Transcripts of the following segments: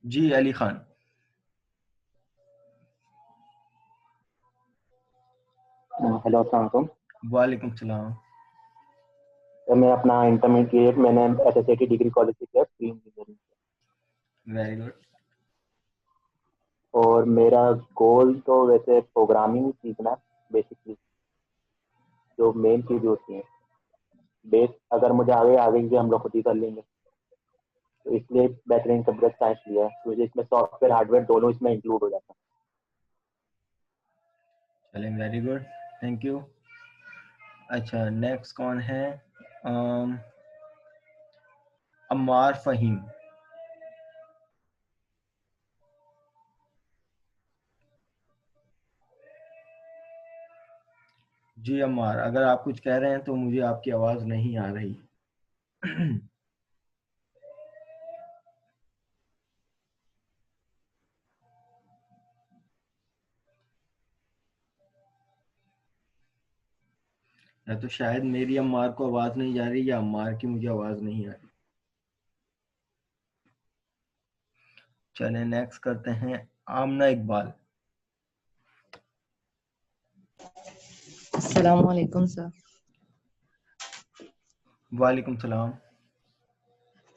जी Ali Khan. Hello, अस्सलाम वालेकुम। वालेकुम सलाम। मैं अपना इंटरमीडिएट मैंने एसएसएटी डिग्री कॉलेज से किया, प्री इंजीनियरिंग से। Very good. और मेरा गोल तो वैसे प्रोग्रामिंग सीखना है, बेसिकली जो मेन चीज़ होती है। बेस अगर मुझे आगे आगे की हम लोग खुद ही कर लेंगे, तो इसलिए बेहतरीन कंप्यूटर साइंस लिया है। तो मुझे इसमें सॉफ्टवेयर हार्डवेयर दोनों इसमें इंक्लूड हो जाता चलें, वेरी गुड, थैंक यू। अच्छा, नेक्स्ट कौन है? अम, अम्मार फहीम। जी अम्मार, अगर आप कुछ कह रहे हैं तो मुझे आपकी आवाज नहीं आ रही। या तो शायद मेरी अम्मार को आवाज नहीं जा रही या अम्मार की मुझे आवाज नहीं आ रही। चलें, नेक्स्ट करते हैं आमना इकबाल। अस्सलाम वालेकुम सर। वालेकुम सलाम।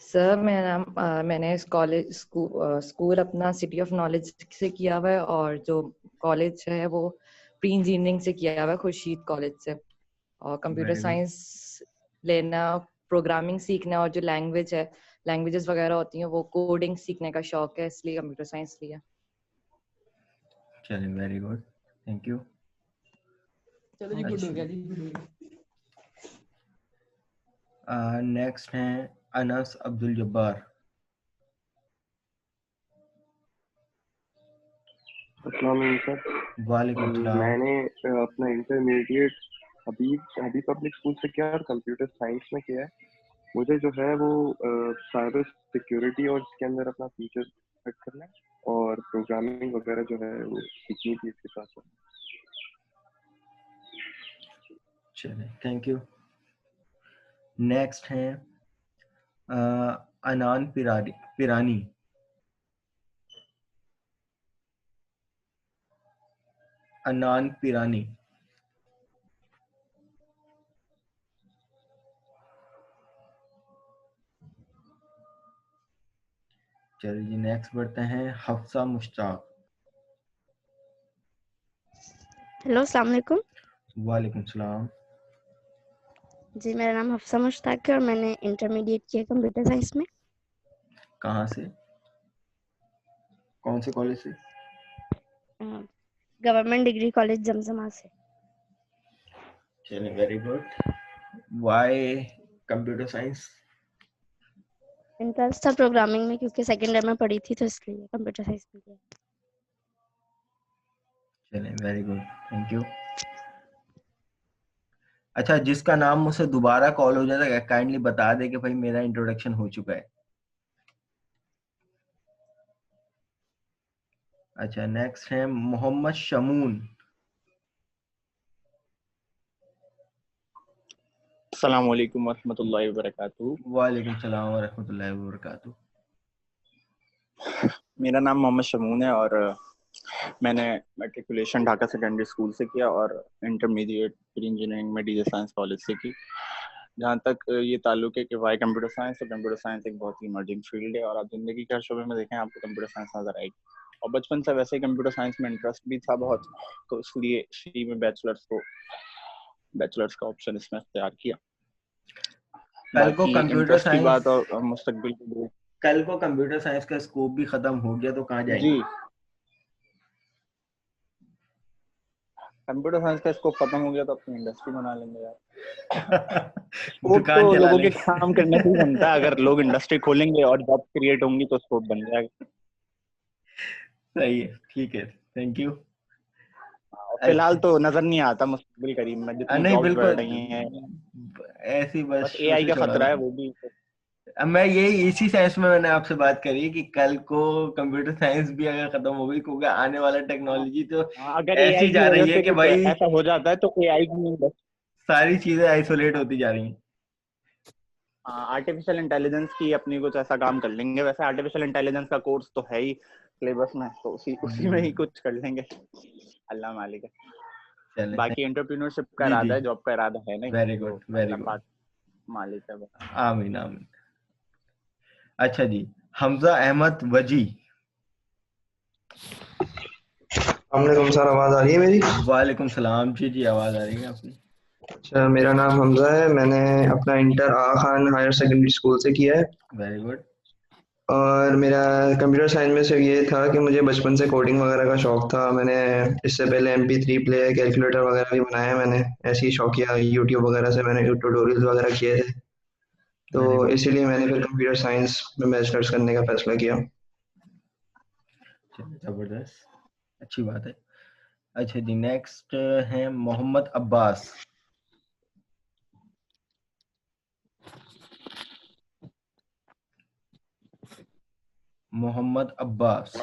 सर मैंने इस स्कूल अपना सिटी ऑफ नॉलेज से किया हुआ है, और जो कॉलेज है वो प्री इंजीनियरिंग से किया हुआ है, खुर्शीद कॉलेज से। और कंप्यूटर वेरी गुड। साइंस लेना, प्रोग्रामिंग सीखना, और जो लैंग्वेजेस वगैरह होती हैं वो कोडिंग सीखने का शौक है, इसलिए कंप्यूटर साइंस लिया। चलें, वेरी गुड, थैंक यू। चलो जी, गुड हो गया जी, गुड हो गया। नेक्स्ट हैं अनस अब्दुल जब्बार। है। अस्सलाम वालेकुम वालेकुम सर। सलाम। मैंने अपना इंटरमीडिएट हबीब हबीब पब्लिक स्कूल से किया और कंप्यूटर साइंस में किया है। मुझे जो है वो साइबर सिक्योरिटी और इसके अंदर अपना फ्यूचर सेट करना है, और प्रोग्रामिंग वगैरह जो है वो सीखनी थी इसके साथ साथ। चलें, थैंक यू। नेक्स्ट हैं अनान पिरानी। अनान पिरानी। चलिए, नेक्स्ट बढ़ते हैं हफ्सा मुश्ताक। हेलो, अस्सलाम वालेकुम। वालेकुम सलाम। जी, मेरा नाम हफ्सा मुश्ताक है और मैंने इंटरमीडिएट किया कंप्यूटर साइंस में। कहाँ से, कौन से कॉलेज से? गवर्नमेंट डिग्री कॉलेज जमजमा से। चलिए, very good. Why computer science? Interest था प्रोग्रामिंग में, क्योंकि सेकेंड ईयर में पढ़ी थी, तो इसलिए कंप्यूटर साइंस में किया। चलिए, वेरी गुड, थैंक यू। अच्छा, जिसका नाम मुझसे दोबारा कॉल हो जाता, काइंडली बता दे कि भाई मेरा इंट्रोडक्शन हो चुका है। अच्छा, नेक्स्ट है मोहम्मद शमून। अस्सलाम वालेकुम वरहमतुल्लाहि वबरकातुहू। वालेकुम सलाम व रहमतुल्लाहि व बरकातुहू। मेरा नाम मोहम्मद शमून है और मैंने मैट्रिकुलेशन ढाका सेकेंडरी स्कूल से किया और इंटरमीडिएट प्री इंजीनियरिंग में डीजे साइंस कॉलेज से की। जहाँ तक ये ताल्लुक है कि वाई कंप्यूटर साइंस, तो कंप्यूटर साइंस एक बहुत ही इमर्जिंग फील्ड है और आप जिंदगी के हर शोबे में देखें आपको कंप्यूटर साइंस नजर आएगी। और बचपन से वैसे ही कंप्यूटर साइंस में इंटरेस्ट भी था बहुत, तो इसलिए इसी में बैचलर्स का ऑप्शन इसमें इख्तियार किया। कल को बाकी कंप्यूटर इंटरेस्ट की साइंस बात और मुस्तकबिल की कल को कंप्यूटर साइंस का स्कोप भी खत्म हो गया तो कहाँ जी, जाएंगे? कंप्यूटर साइंस का स्कोप खत्म हो गया तो अपनी इंडस्ट्री बना लेंगे यार। स्कोप तो दुकान चला लोगों के लेंगे। काम करने से ही बनता है। अगर लोग इंडस्ट्री खोलेंगे और जॉब क्रिएट होंगी तो स्कोप बन जाएगा। सही है, ठीक है, थैंक यू। फिलहाल अच्छा, तो नजर नहीं आता मुस्तकबिल करीब में जितनी नहीं जॉब्स बढ़ बिल्कुल, रही हैं। ऐसी बस बस शो एआई से का छोड़ा। खतरा है, वो भी। अब मैं यही इसी सेंस में मैंने आपसे बात करी है कि कल को कंप्यूटर साइंस भी अगर खत्म हो गई, क्योंकि आने वाला टेक्नोलॉजी तो अगर ऐसी एआई की जा वजह रही है से कि कुछ भाई ऐसा हो जाता है तो एआई की सारी चीजें आइसोलेट होती जा रही हैं। आर्टिफिशियल इंटेलिजेंस की अपनी कुछ ऐसा काम कर लेंगे। वैसे आर्टिफिशियल इंटेलिजेंस का कोर्स तो है ही सिलेबस में, तो उसी में ही कुछ कर लेंगे, अल्लाह मालिक है। चले बाकी एंटरप्रेन्योरशिप का जी, इरादा जी। है, जॉब का इरादा है नहीं। वेरी तो गुड, वेरी अल्लाह गुड। पाक मालिक है बस। आमीन, आमीन। अच्छा जी, हमजा अहमद वजी। वालेकुम सर, आवाज़ आ रही है मेरी? वालेकुम सलाम जी, जी आवाज आ रही है आपकी। अच्छा, मेरा नाम हमजा है। मैंने अपना इंटर आगा खान हायर सेकेंडरी स्कूल से किया है वेरी गुड। और मेरा कंप्यूटर साइंस में से ये था कि मुझे बचपन से कोडिंग वगैरह का शौक था। मैंने इससे पहले MP3 प्लेयर, कैलकुलेटर वगैरह भी बनाया। मैंने ऐसे ही शौकिया यूट्यूब वगैरह से मैंने ट्यूटोरियल्स वगैरह किए थे, तो वेरी गुड, इसीलिए मैंने फिर कंप्यूटर साइंस में बैचलर्स करने का फैसला किया। जबरदस्त, अच्छी बात है। अच्छा जी, नेक्स्ट है मोहम्मद अब्बास। मोहम्मद अब्बास।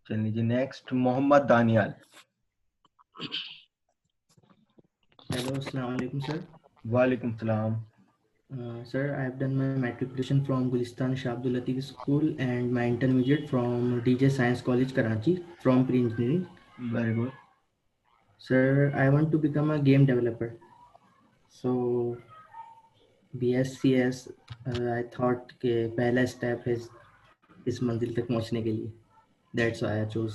चलिए जी, next Mohammad Daniyal. Hello, Assalamu alaikum, sir. वालेकुम सलाम। Sir, I have done my matriculation from Gulistan Shah Abdul Latif School and my intermediate from DJ Science College, Karachi, from pre-engineering. Very good. Sir, I want to become a game developer. So, BSCS, I thought कि पहला step है इस मंजिल तक पहुंचने के लिए. That's why I chose.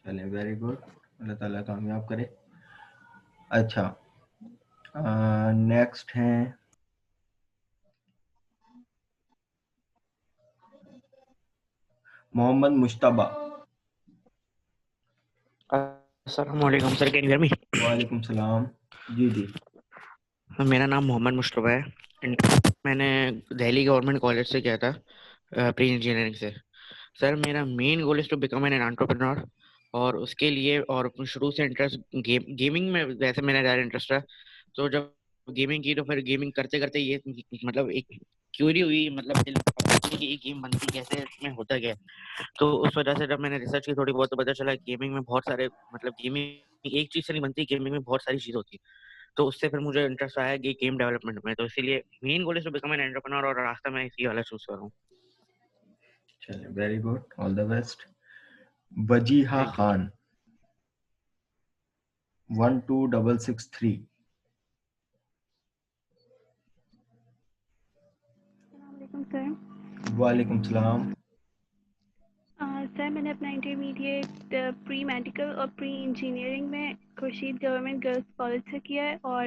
चलिए, वेरी गुड, अल्लाह ताला कामयाब करे। अच्छा, नेक्स्ट है मोहम्मद मुश्तबा। अस्सलामुअलैकुम sir, can you hear me? वालेकुम सलाम। जी, जी। मेरा नाम मोहम्मद मुश्तबा है। मैंने दिल्ली गवर्नमेंट कॉलेज से किया था, प्री इंजीनियरिंग से। सर, मेरा main goal is to become an entrepreneur, और उसके लिए और शुरू से इंटरेस्ट गेमिंग में, वैसे मेरा ज़्यादा इंटरेस्ट है। तो जब गेमिंग की तो फिर गेमिंग करते करते ये मतलब एक क्यूरी हुई, मतलब दिल कि ये गेम बनती कैसे, इसमें होता क्या है। तो उस वजह से जब मैंने रिसर्च की थोड़ी बहुत, तो पता चला गेमिंग में बहुत सारे, मतलब गेमिंग एक चीज से नहीं बनती, गेमिंग में बहुत सारी चीज होती है। तो उससे फिर मुझे इंटरेस्ट आया कि गेम डेवलपमेंट में, तो इसीलिए main goal is to become an entrepreneur, और रास्ता मैं इसी वाला चूज कर रहा हूँ। चलिए, very good, all the best. Wajiha Khan 12663। अस्सलामुअलैकुम सर। वालेकुम सलाम। सर, मैंने अपना इंटरमीडिएट प्री मेडिकल और प्री इंजीनियरिंग में खुर्शीद गवर्नमेंट गर्ल्स कॉलेज से किया है, और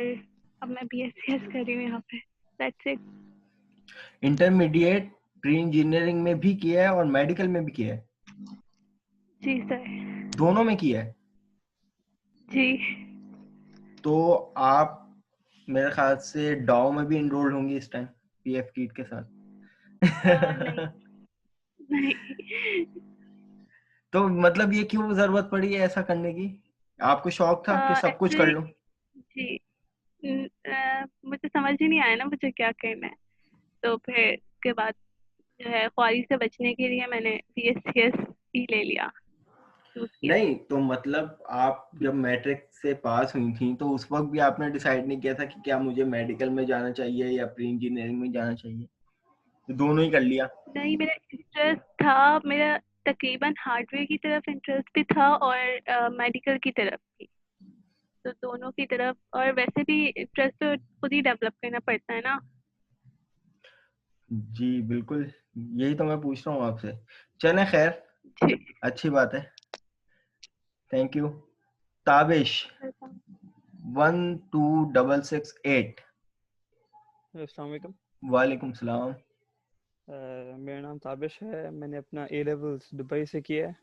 अब मैं BSCS कर रही हूँ यहाँ पे। That's it. Intermediate pre engineering में भी किया है और मेडिकल में भी किया है? जी सर। दोनों में किया है? जी। तो आप मेरे ख्याल से डाउ में भी इनरोल्ड होंगी इस टाइम PF किट के साथ। नहीं। तो मतलब ये क्यों जरूरत पड़ी है ऐसा करने की? आपको शौक था कि सब कुछ कर लूं? जी, मुझे समझ ही नहीं आया ना मुझे क्या करना है, तो फिर उसके बाद जो है ख्वारी से बचने के लिए मैंने BSCS ही ले लिया। नहीं, तो मतलब आप जब मैट्रिक से पास हुई थी तो उस वक्त भी आपने डिसाइड नहीं किया था कि क्या मुझे मेडिकल में जाना चाहिए या प्री इंजीनियरिंग में जाना चाहिए? तो दोनों ही कर लिया? नहीं, मेरा इंटरेस्ट था, मेरा तकरीबन हार्डवेयर की तरफ इंटरेस्ट भी था और मेडिकल की तरफ भी, तो दोनों की तरफ। और वैसे भी इंटरेस्ट तो खुद ही डेवलप करना पड़ता है ना। जी बिल्कुल, यही तो मैं पूछ रहा हूँ आपसे। चले खैर, अच्छी बात है, थैंक यू। ताबिश 12668। अस्सलाम वालेकुम। वालेकुम सलाम। मेरा नाम ताबिश है। मैंने अपना A लेवल्स दुबई से किया है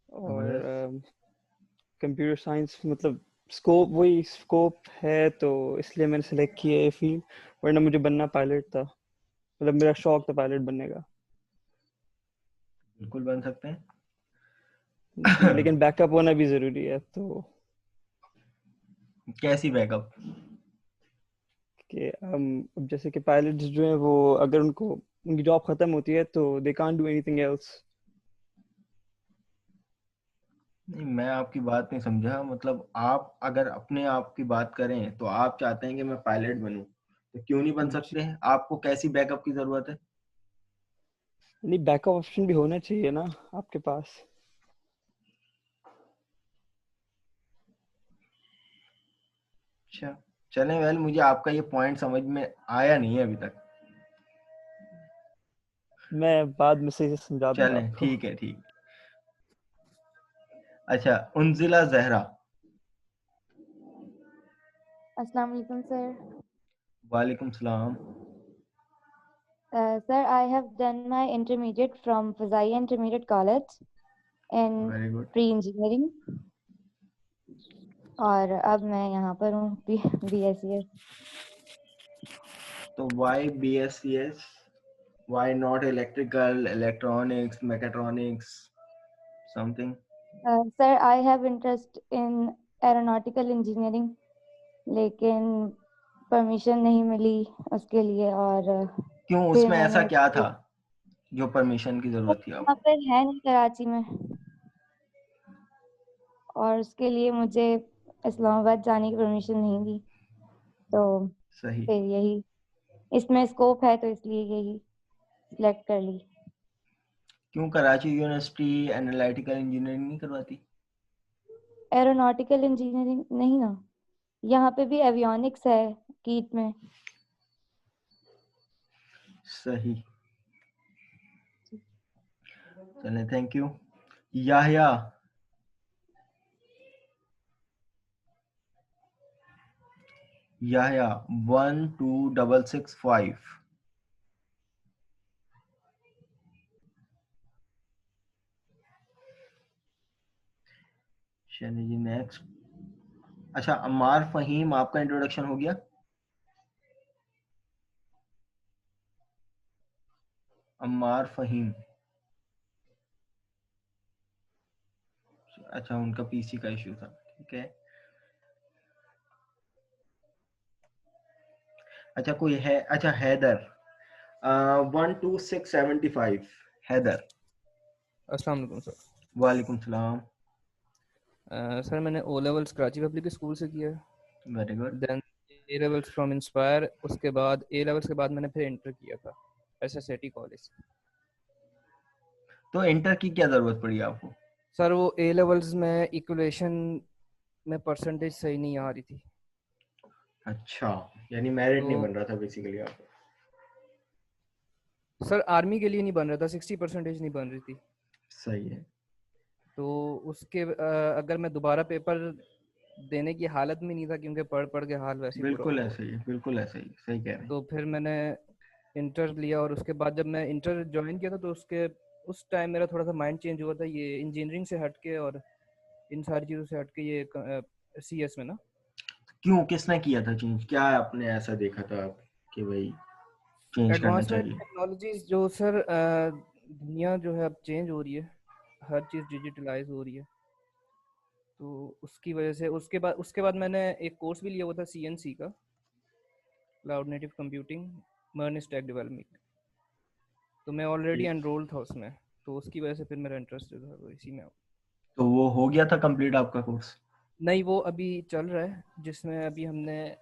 और कंप्यूटर साइंस, मतलब वही स्कोप है, तो इसलिए मैंने सेलेक्ट किया है फील्ड, वरना मुझे बनना पायलट था, मतलब मेरा शौक था पायलट बनने का। बिल्कुल बन सकते हैं। जी, लेकिन बैकअप होना भी जरूरी है। तो कैसी बैकअप? कि अब जैसे कि पायलट्स जो हैं वो, अगर उनकी जॉब खत्म होती है तो they can't do anything else, नहीं, मैं आपकी बात नहीं समझा। मतलब आप अगर अपने आप की बात करें तो आप चाहते हैं कि मैं पायलट बनूं, तो क्यों नहीं बन सकते हैं? आपको कैसी बैकअप की जरूरत है? नहीं, बैकअप ऑप्शन भी होना चाहिए ना आपके पास। अच्छा, चलें। वेल, मुझे आपका ये पॉइंट समझ में आया नहीं है अभी तक। मैं बाद में से समझा दूंगा चलें, आपको। ठीक है, ठीक। अच्छा, उन्जिला जहरा। अस्सलाम वालेकुम सर। वालेकुम सलाम। Sir, I have done my intermediate from Fazaiya Intermediate College in very good. pre-engineering और अब मैं यहाँ पर हूँ BSCS। तो why BSCS? Why not electrical, electronics, mechatronics, something? Sir, I have interest in aeronautical engineering, लेकिन परमिशन नहीं मिली उसके लिए और क्यों, फिर उसमें ऐसा मैंने क्या था जो परमिशन की जरूरत थी यहाँ आपको? पर है नहीं कराची में, और उसके लिए मुझे इस्लामाबाद जाने की परमिशन नहीं दी, तो सही। फिर यही इसमें स्कोप है तो इसलिए यही सिलेक्ट कर ली। क्यों कराची यूनिवर्सिटी एनालिटिकल इंजीनियरिंग नहीं करवाती? एरोनॉटिकल इंजीनियरिंग नहीं ना, यहाँ पे भी एवियोनिक्स है कीट में। सही। चलें, थैंक यू। याहया। याहया 12665। चलिए जी, नेक्स्ट। अच्छा, अम्मार फहीम, आपका इंट्रोडक्शन हो गया? अम्मार फहीम। अच्छा, उनका पीसी का इश्यू था, ठीक है। अच्छा, कोई है? अच्छा, हैदर 12675। हैदर। अस्सलाम वालेकुम सर। वालेकुम सलाम। सर मैंने O levels Karachi public school से किया है। Very good. Then A levels from Inspire, उसके बाद ए लेवल्स के बाद मैंने फिर इंटर किया था SSAT कॉलेज। तो इंटर की क्या जरूरत पड़ी आपको? सर वो ए लेवल्स में इक्वेशन में परसेंटेज सही नहीं आ रही थी। अच्छा, यानी मेरिट नहीं तो बन रहा था बेसिकली आपको? सर आर्मी के लिए नहीं बन रहा था, 60% नहीं बन रही थी। सही है। तो उसके अगर मैं दोबारा पेपर देने की हालत में नहीं था, क्योंकि पढ़ पढ़ के हाल वैसे ही बुरा बिल्कुल हुआ। ऐसा ही है, बिल्कुल ऐसा ही, सही कह रहे हैं। तो फिर मैंने इंटर लिया, और उसके बाद जब मैं इंटर ज्वाइन किया था तो उस टाइम मेरा थोड़ा सा माइंड चेंज हुआ था, ये इंजीनियरिंग से हट के और इन सारी चीज़ों से हट के ये CS में ना। क्यों, किसने किया था चेंज? क्या आपने ऐसा देखा था कि भाई चेंज करना एडवांसमेंट चाहिए? टेक्नोलॉजीज जो सर दुनिया जो है अब चेंज हो रही है, हर चीज़ डिजिटलाइज हो रही है, तो उसकी वजह से उसके बाद मैंने एक कोर्स भी लिया हुआ था CNC का, cloud native computing MERN stack development. तो मैं ऑलरेडी एनरोल था उसमें, तो उसकी वजह से फिर मेरा इंटरेस्ट था तो इसी में। तो वो हो गया था कंप्लीट आपका कोर्स? नहीं, वो अभी चल रहा है, जिसमें अभी हमने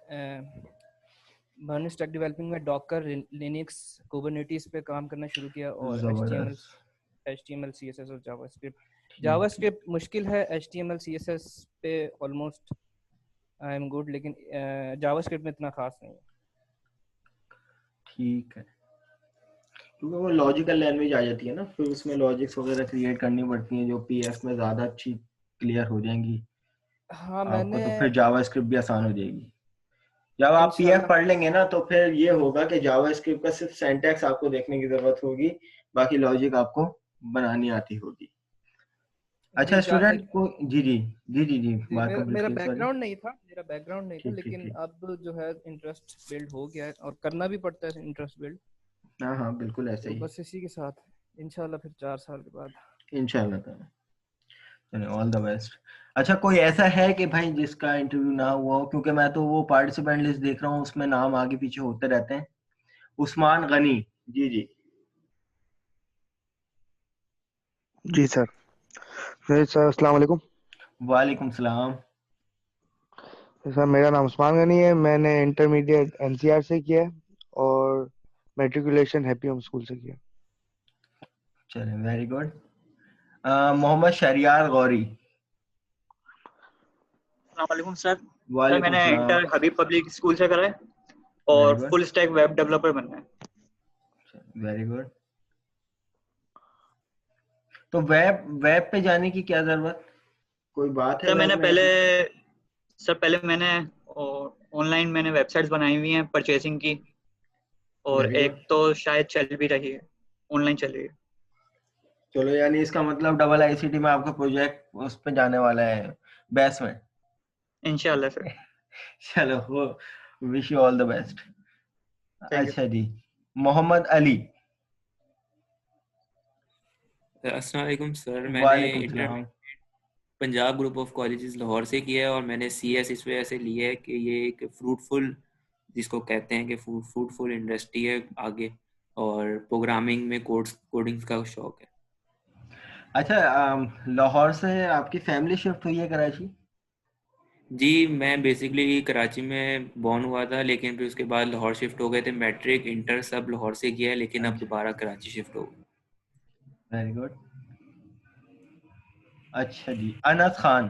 मर्न स्टैक डेवलपिंग में डॉकर, लिनक्स, कुबरनेटिस पे काम करना शुरू किया, और HTML CSS और जावास्क्रिप्ट मुश्किल है, HTML CSS पे ऑलमोस्ट आई एम गुड, लेकिन जावास्क्रिप्ट में इतना खास नहीं है। ठीक है, क्योंकि वो लॉजिकल लैंग्वेज आ जाती है ना, फिर उसमें लॉजिक्स वगैरह क्रिएट करनी पड़ती हैं जो PF में ज़्यादा अच्छी क्लियर हो जाएंगी हाँ आपको, मैंने तो फिर जावास्क्रिप्ट भी आसान हो जाएगी। जब आप PF इंशाल्लाह पढ़ लेंगे ना, तो फिर ये होगा कि जावास्क्रिप्ट का सिर्फ सिंटैक्स आपको देखने की जरूरत होगी, बाकी लॉजिक आपको बनानी आती होगी। अच्छा, जी स्टूडेंट को जी जी जी जी जी जी बात मेरा कंप्लीट मेरा कीजिए, सॉरी। बैकग्राउंड नहीं था, ठीक ठीक लेकिन ठीक। अब जो है इंटरेस्ट बिल्ड हो गया है, और करना भी पड़ता है इंटरेस्ट बिल्ड। हाँ हाँ, बिल्कुल ऐसे तो ही, बस इसी के साथ इंशाल्लाह फिर 4 साल के बाद। इंशाल्लाह ताला। चलिए, ऑल द बेस्ट। अच्छा, कोई ऐसा है कि भाई जिसका इंटरव्यू ना हुआ हो? क्योंकि मैं तो वो पार्टिसिपेंट लिस्ट देख रहा हूँ, उसमें नाम आगे पीछे होते रहते हैं। उस्मान गनी। जी जी। जी सर। सर अस्सलाम वालेकुम। वालेकुम सलाम। सर मेरा नाम उस्मान गनी है, मैंने इंटरमीडिएट एनसीआर से किया है और मैट्रिकुलेशन हैप्पी होम स्कूल से किया। चले, वेरी गुड। मोहम्मद शरियार गौरी। वालेकुम सर। सर वालेकुम मैंने सलाम। इंटर हबीब पब्लिक स्कूल से करा है वेरी और good, full stack web developer बनना है। Very good. तो वेब वेब पे जाने की क्या जरूरत, कोई बात है सर वेब मैंने में पहले ऐसी? ऑनलाइन मैंने वेबसाइट्स बनाई हुई हैं परचेसिंग की, और वेरी एक गुड। तो शायद चल भी रही है, ऑनलाइन चल रही है। चलो, यानी इसका मतलब डबल आईसीटी में आपका प्रोजेक्ट उस पे जाने वाला है, बैस में। इंशाल्लाह सर। चलो, वो wish you all the best. Thank you. अच्छा जी, मोहम्मद अली। अस्सलाम वालेकुम सर, मैंने वालेकुम इंटर सलाम। Punjab group of colleges Lahore से किया है और मैंने सीएस इस वजह से लिया है कि ये एक फ्रूटफुल, जिसको कहते हैं कि फ्रूटफुल इंडस्ट्री है आगे, और प्रोग्रामिंग में कोडिंग्स का शौक है। अच्छा, लाहौर से आपकी फैमिली शिफ्ट हुई है कराची? जी, मैं बेसिकली कराची में बॉर्न हुआ था, लेकिन फिर उसके बाद लाहौर शिफ्ट हो गए थे। मैट्रिक इंटर सब लाहौर से किया है, लेकिन अब अच्छा, दोबारा कराची शिफ्ट हो गए। Very good. अच्छा जी, अनस खान।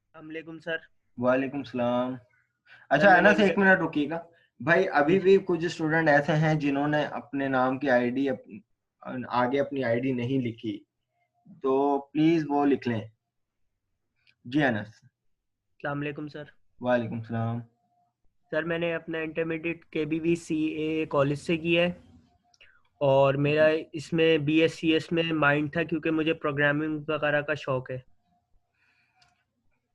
अस्सलामुअलैकुम सर। वालेकुम सलाम। सर अच्छा मैंने अनस, एक इंटर मिनट रुकिएगा भाई। जी अभी जी भी कुछ स्टूडेंट ऐसे हैं जिन्होंने अपने नाम की आईडी आगे अपनी आईडी नहीं लिखी, तो प्लीज वो लिख लें। जी अनस। अस्सलामुअलैकुम सर। वालेकुम सलाम। सर मैंने अपना इंटरमीडिएट KBVCA कॉलेज से किया है और मेरा इसमें BScs में माइंड था क्योंकि मुझे प्रोग्रामिंग वगैरह का शौक है।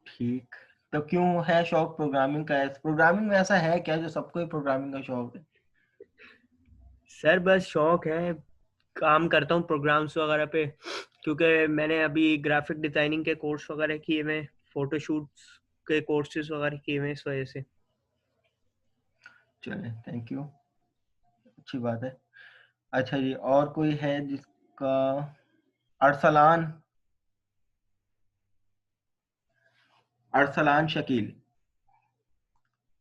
ठीक, तो क्यों है शौक प्रोग्रामिंग का? प्रोग्रामिंग में ऐसा है क्या जो सबको ही प्रोग्रामिंग का शौक है? सर बस शौक है, काम करता हूँ प्रोग्राम्स वगैरह पे, क्योंकि मैंने अभी ग्राफिक डिजाइनिंग के कोर्स वगैरह किए हुए, फोटोशूट्स के कोर्सेज वगैरह किए हुए, इस वजह से। चले, थैंक यू, अच्छी बात है। अच्छा जी, और कोई है जिसका? Arsalan, Arsalan Shakeel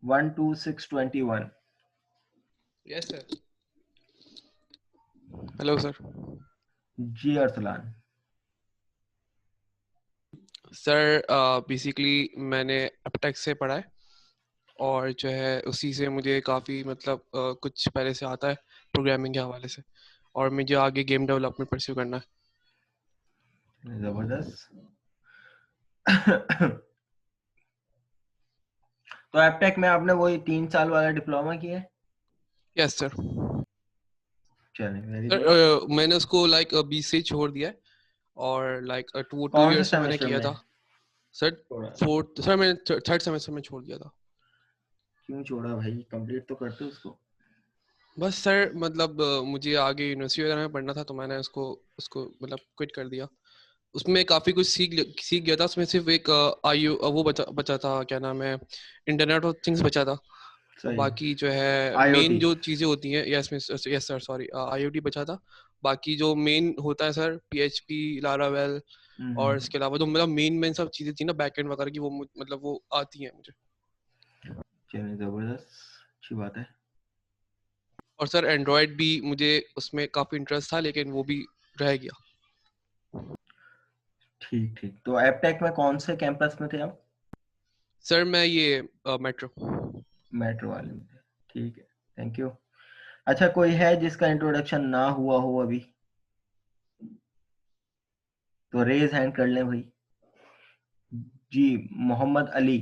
12621। Yes sir. Hello sir. जी अरसलान। सर बेसिकली मैंने अपटेक से पढ़ा है और जो है उसी से मुझे काफ़ी मतलब कुछ पहले से आता है प्रोग्रामिंग के हवाले से, और मुझे आगे गेम डेवलपमेंट परस्यू करना है। जबरदस्त। तो एपटेक में आपने वही 3 साल वाला डिप्लोमा किया है? Yes sir. चलिए, वेरी सर गुड। मैंने उसको लाइक 20 से छोड़ दिया है और लाइक 2 कौन से ईयर्स में मैंने सेमेस्टर किया में था सर। छोड़ा? सर मैंने थर्ड सेमेस्टर में छोड़ दिया था। क्यों छोड़ा भाई, कंप्लीट तो करते उसको। बस सर मतलब मुझे आगे यूनिवर्सिटी वगैरह में पढ़ना था, तो मैंने उसको उसको मतलब क्विट कर दिया। उसमें काफ़ी कुछ सीख गया था। उसमें सिर्फ एक वो बचा था, क्या नाम है, इंटरनेट ऑफ थिंग्स बचा था। और सही है, बाकी जो है मेन आईओटी। जो चीज़ें होती हैं, यस सर सॉरी, आईओटी बचा था। बाकी जो मेन होता है सर, PHP, लारावेल, और इसके अलावा जो मतलब मेन सब चीज़ें थी ना बैकएंड वगैरह की, वो मतलब वो आती हैं मुझे। चलिए, जबरदस्त, अच्छी बात है। और सर एंड्रॉयड भी मुझे उसमें काफ़ी इंटरेस्ट था, लेकिन वो भी रह गया। ठीक ठीक, तो एपटेक में कौन से कैंपस में थे आप? सर मैं ये मेट्रो। मेट्रो वाले में थे, ठीक है, थैंक यू। अच्छा, कोई है जिसका इंट्रोडक्शन ना हुआ हो अभी? तो रेज हैंड कर लें भाई। जी, मोहम्मद अली।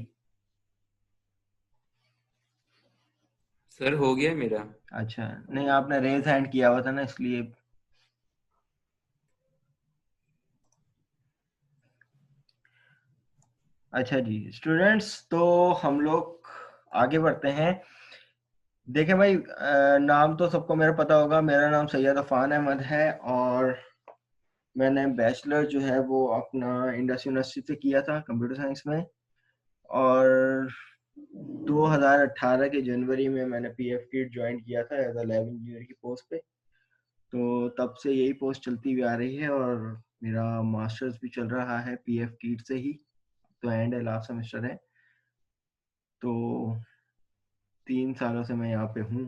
सर हो गया मेरा। अच्छा, नहीं आपने रेज हैंड किया हुआ था ना, इसलिए। अच्छा जी स्टूडेंट्स, तो हम लोग आगे बढ़ते हैं। देखें भाई, नाम तो सबको मेरा पता होगा, मेरा नाम सैयद अफान अहमद है और मैंने बैचलर जो है वो अपना इंडस यूनिवर्सिटी से किया था कंप्यूटर साइंस में, और 2018 के जनवरी में मैंने PF किट ज्वाइन किया था एज अ लैब इंजीनियर की पोस्ट पे। तो तब से यही पोस्ट चलती हुई आ रही है और मेरा मास्टर्स भी चल रहा है पीएफ कीट से ही, तो एंड है, लास्ट सेमेस्टर है। तो 3 सालों से मैं यहाँ पे हूँ।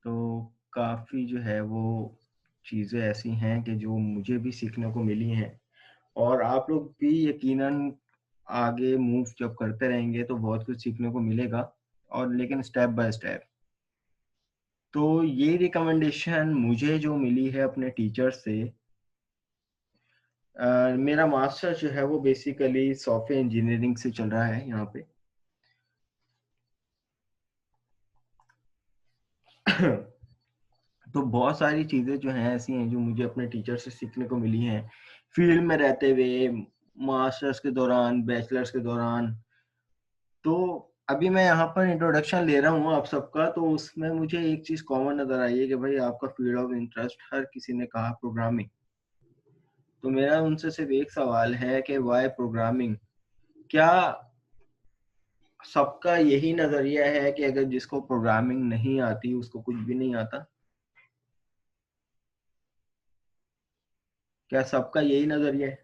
तो काफ़ी जो है वो चीज़ें ऐसी हैं कि जो मुझे भी सीखने को मिली हैं, और आप लोग भी यकीनन आगे मूव जब करते रहेंगे तो बहुत कुछ सीखने को मिलेगा, और लेकिन स्टेप बाय स्टेप। तो ये रिकमेंडेशन मुझे जो मिली है अपने टीचर से, मेरा मास्टर जो है वो बेसिकली सॉफ्टवेयर इंजीनियरिंग से चल रहा है यहाँ पे। तो बहुत सारी चीज़ें जो हैं ऐसी हैं जो मुझे अपने टीचर से सीखने को मिली हैं फील्ड में रहते हुए, मास्टर्स के दौरान, बैचलर्स के दौरान। तो अभी मैं यहाँ पर इंट्रोडक्शन ले रहा हूँ आप सबका, तो उसमें मुझे एक चीज़ कॉमन नज़र आई है कि भाई आपका फील्ड ऑफ इंटरेस्ट, हर किसी ने कहा प्रोग्रामिंग। तो मेरा उनसे सिर्फ एक सवाल है कि वाई प्रोग्रामिंग? क्या सबका यही नज़रिया है कि अगर जिसको प्रोग्रामिंग नहीं आती उसको कुछ भी नहीं आता? क्या सबका यही नज़रिया है,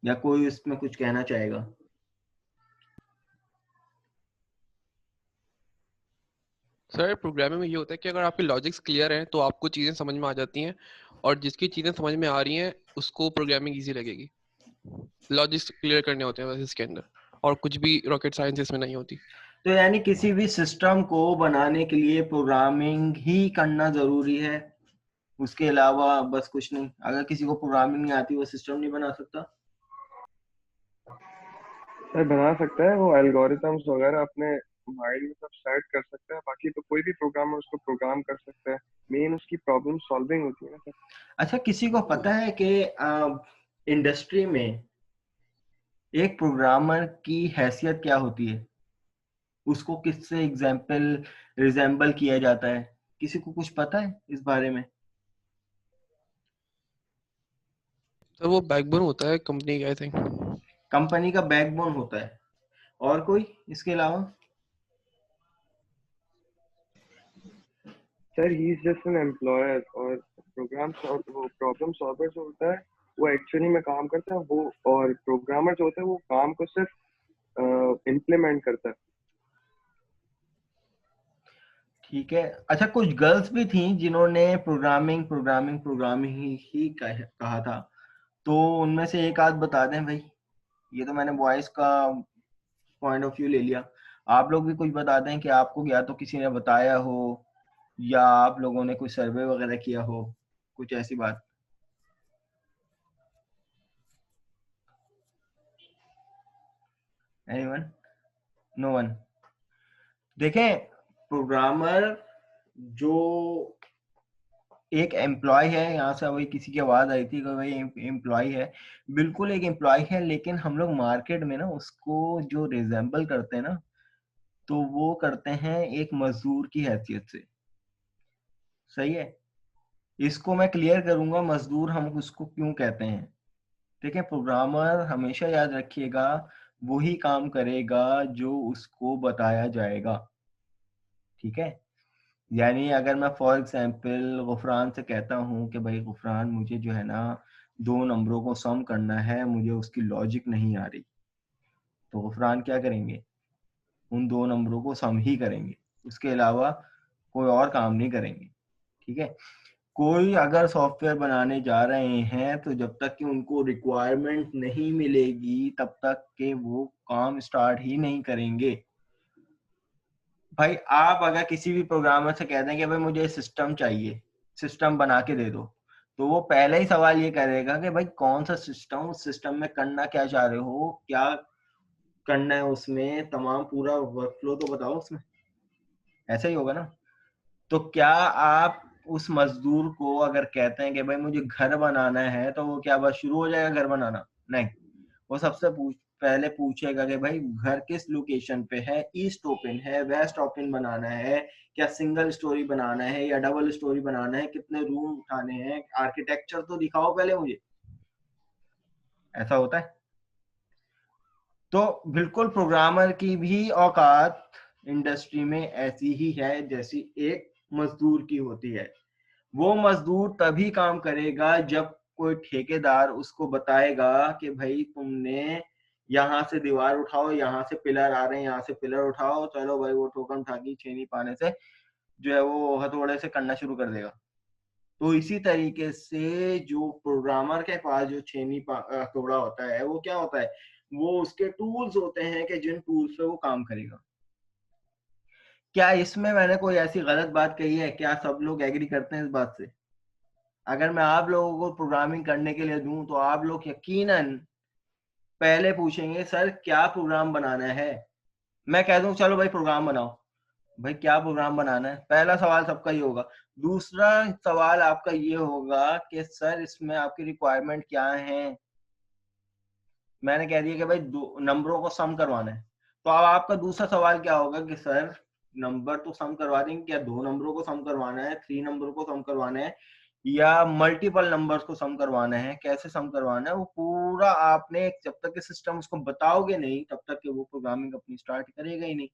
या कोई इसमें कुछ कहना चाहेगा? सर प्रोग्रामिंग में ये होता है कि अगर आपके लॉजिक्स क्लियर हैं तो आपको चीज़ें समझ में आ जाती हैं, और जिसकी चीज़ें समझ में आ रही हैं उसको प्रोग्रामिंग इजी लगेगी। लॉजिक्स क्लियर करने होते हैं बस इसके अंदर, और कुछ भी रॉकेट साइंस इसमें नहीं होती। तो यानी किसी भी सिस्टम को बनाने के लिए प्रोग्रामिंग ही करना जरूरी है, उसके अलावा बस कुछ नहीं? अगर किसी को प्रोग्रामिंग नहीं आती वो सिस्टम नहीं बना सकता? सर बना सकता है, वो एल्गोरिथम्स वगैरह अपने माइंड में सब सेट कर सकता है, बाकी तो कोई भी प्रोग्रामर उसको प्रोग्राम कर सकता है। मेन उसकी प्रॉब्लम सॉल्विंग होती है ना सर। अच्छा, किसी को पता है कि इंडस्ट्री में एक प्रोग्रामर की हैसियत क्या होती है? उसको किससे एग्जाम्पल रिजेंबल किया जाता है? किसी को कुछ पता है इस बारे में? सर वो बैकबोन होता है कंपनी का, आई थिंक। कंपनी का बैकबोन होता है, और कोई इसके अलावा? Sir he is just an employer, और वो प्रॉब्लम सॉल्वर जो होता है वो एक्चुअली में काम करता है वो, और प्रोग्रामर जो होता है वो काम को सिर्फ इम्प्लीमेंट करता है। ठीक है। अच्छा, कुछ गर्ल्स भी थी जिन्होंने प्रोग्रामिंग ही कहा था, तो उनमें से एक आध बता दें भाई। ये तो मैंने बॉयज का पॉइंट ऑफ व्यू ले लिया, आप लोग भी कुछ बता दें कि आपको या तो किसी ने बताया हो या आप लोगों ने कोई सर्वे वगैरह किया हो, कुछ ऐसी बात। एनीवन? No one? देखें, प्रोग्रामर जो एक एम्प्लॉय है, यहाँ से वही किसी की आवाज आई थी कि भाई एम्प्लॉय है, बिल्कुल एक एम्प्लॉय है, लेकिन हम लोग मार्केट में ना उसको जो रिजेंबल करते हैं ना, तो वो करते हैं एक मजदूर की हैसियत से। सही है, इसको मैं क्लियर करूंगा मजदूर हम उसको क्यों कहते हैं। ठीक है, प्रोग्रामर हमेशा याद रखिएगा वही काम करेगा जो उसको बताया जाएगा। ठीक है, यानी अगर मैं फॉर एग्जांपल गुफरान से कहता हूँ कि भाई गुफरान मुझे जो है ना 2 नंबरों को सम करना है, मुझे उसकी लॉजिक नहीं आ रही, तो गुफरान क्या करेंगे? उन 2 नंबरों को सम ही करेंगे, उसके अलावा कोई और काम नहीं करेंगे। ठीक है, कोई अगर सॉफ्टवेयर बनाने जा रहे हैं तो जब तक कि उनको रिक्वायरमेंट नहीं मिलेगी तब तक के वो काम स्टार्ट ही नहीं करेंगे। भाई आप अगर किसी भी प्रोग्रामर से कहते हैं कि भाई मुझे सिस्टम चाहिए, सिस्टम बना के दे दो, तो वो पहले ही सवाल ये करेगा कि भाई कौन सा सिस्टम, उस सिस्टम में करना क्या चाह रहे हो, क्या करना है उसमें, तमाम पूरा वर्कफ्लो तो बताओ उसमें। ऐसा ही होगा ना? तो क्या आप उस मजदूर को अगर कहते हैं कि भाई मुझे घर बनाना है, तो वो क्या बस शुरू हो जाएगा घर बनाना? नहीं, वो सबसे पहले पूछेगा कि भाई घर किस लोकेशन पे है, ईस्ट ओपन है, वेस्ट ओपन बनाना है, क्या सिंगल स्टोरी बनाना है या डबल स्टोरी बनाना है, कितने रूम उठाने हैं, आर्किटेक्चर तो दिखाओ पहले मुझे। ऐसा होता है। तो बिल्कुल प्रोग्रामर की भी औकात इंडस्ट्री में ऐसी ही है जैसी एक मजदूर की होती है। वो मजदूर तभी काम करेगा जब कोई ठेकेदार उसको बताएगा कि भाई तुमने यहाँ से दीवार उठाओ, यहाँ से पिलर आ रहे हैं, यहाँ से पिलर उठाओ, चलो भाई वो ठोकम ठाकी छेनी पाने से जो है वो हथौड़े से करना शुरू कर देगा। तो इसी तरीके से जो प्रोग्रामर के पास जो हथौड़ा होता है वो क्या होता है, वो उसके टूल्स होते हैं कि जिन टूल्स पे वो काम करेगा। क्या इसमें मैंने कोई ऐसी गलत बात कही है? क्या सब लोग एग्री करते हैं इस बात से? अगर मैं आप लोगों को प्रोग्रामिंग करने के लिए दूं तो आप लोग यकीनन पहले पूछेंगे सर क्या प्रोग्राम बनाना है। मैं कह दूं चलो भाई प्रोग्राम बनाओ, भाई क्या प्रोग्राम बनाना है, पहला सवाल सबका ही होगा। दूसरा सवाल आपका ये होगा कि सर इसमें आपकी रिक्वायरमेंट क्या है। मैंने कह दिया कि भाई दो नंबरों को सम करवाना है, तो अब आपका दूसरा सवाल क्या होगा कि सर नंबर तो सम करवा देंगे, क्या 2 नंबरों को सम करवाना है, 3 नंबरों को सम करवाना है, या मल्टीपल नंबर्स को सम करवाना है, कैसे सम करवाना है, वो पूरा आपने जब तक के सिस्टम उसको बताओगे नहीं तब तक के वो प्रोग्रामिंग अपनी स्टार्ट करेगा ही नहीं।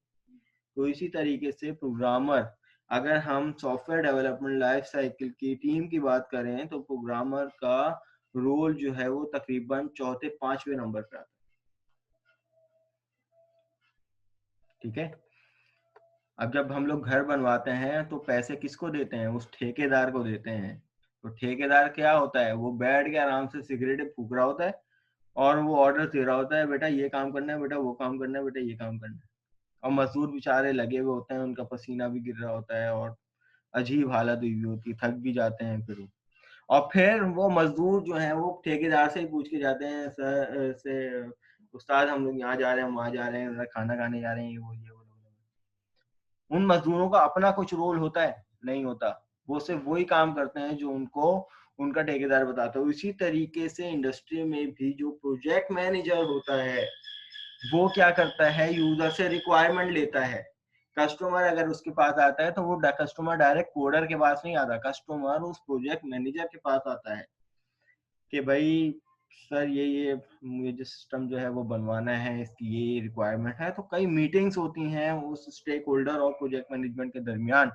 तो इसी तरीके से प्रोग्रामर, अगर हम सॉफ्टवेयर डेवलपमेंट लाइफ साइकिल की टीम की बात करें तो प्रोग्रामर का रोल जो है वो तकरीबन 4-5वें नंबर पर आता है। ठीक है, अब जब हम लोग घर बनवाते हैं तो पैसे किसको देते हैं? उस ठेकेदार को देते हैं। तो ठेकेदार क्या होता है, वो बैठ के आराम से सिगरेट फूक रहा होता है और वो ऑर्डर दे रहा होता है, बेटा ये काम करना है, बेटा वो काम करना है, बेटा ये काम करना है। और मजदूर बेचारे लगे हुए होते हैं, उनका पसीना भी गिर रहा होता है और अजीब हालत हुई होती है, थक भी जाते हैं फिर और फिर वो मजदूर जो है वो ठेकेदार से ही पूछ के जाते हैं, सर से उस्ताद हम लोग यहाँ जा रहे हैं, हम वहाँ जा रहे हैं, खाना खाने जा रहे हैं, ये वो। उन मजदूरों का अपना कुछ रोल होता है? नहीं होता। वो सिर्फ वही काम करते हैं जो उनको उनका ठेकेदार बताता है। इसी तरीके से इंडस्ट्री में भी जो प्रोजेक्ट मैनेजर होता है वो क्या करता है, यूजर से रिक्वायरमेंट लेता है। कस्टमर अगर उसके पास आता है तो वो कस्टमर डायरेक्ट कोडर के पास नहीं आता, कस्टमर उस प्रोजेक्ट मैनेजर के पास आता है कि भाई सर ये मुझे सिस्टम जो है वो बनवाना है, इसकी ये रिक्वायरमेंट है। तो कई मीटिंग्स होती हैं उस स्टेक होल्डर और प्रोजेक्ट मैनेजमेंट के दरमियान।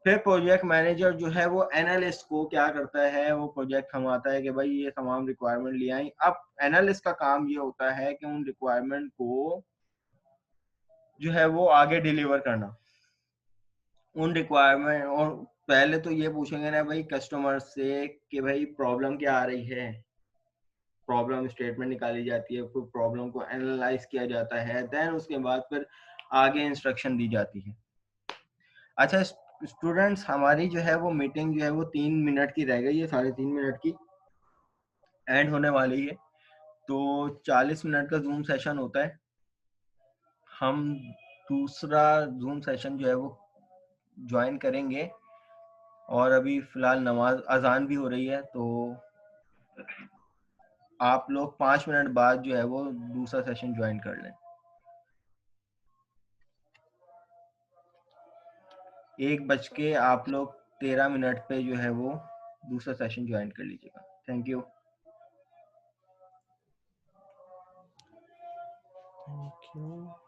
फिर प्रोजेक्ट मैनेजर जो है वो एनालिस्ट को क्या करता है, वो प्रोजेक्ट थमाता है कि भाई ये तमाम रिक्वायरमेंट ले आई। अब एनालिस्ट का काम ये होता है कि उन रिक्वायरमेंट को जो है वो आगे डिलीवर करना। उन रिक्वायरमेंट, और पहले तो ये पूछेंगे ना भाई कस्टमर से कि भाई प्रॉब्लम क्या आ रही है, प्रॉब्लम स्टेटमेंट निकाली जाती है, फिर प्रॉब्लम को एनालाइज किया जाता है, देन उसके बाद फिर आगे इंस्ट्रक्शन दी जाती है। अच्छा स्टूडेंट्स, हमारी जो है वो मीटिंग जो है वो 3 मिनट की रह गई है, 3.5 मिनट की एंड होने वाली है। तो 40 मिनट का जूम सेशन होता है। हम दूसरा जूम सेशन जो है वो ज्वाइन करेंगे और अभी फिलहाल नमाज अजान भी हो रही है, तो आप लोग 5 मिनट बाद जो है वो दूसरा सेशन ज्वाइन कर लें। 1:13 आप लोग 13 मिनट पे जो है वो दूसरा सेशन ज्वाइन कर लीजिएगा। Thank you. Thank you.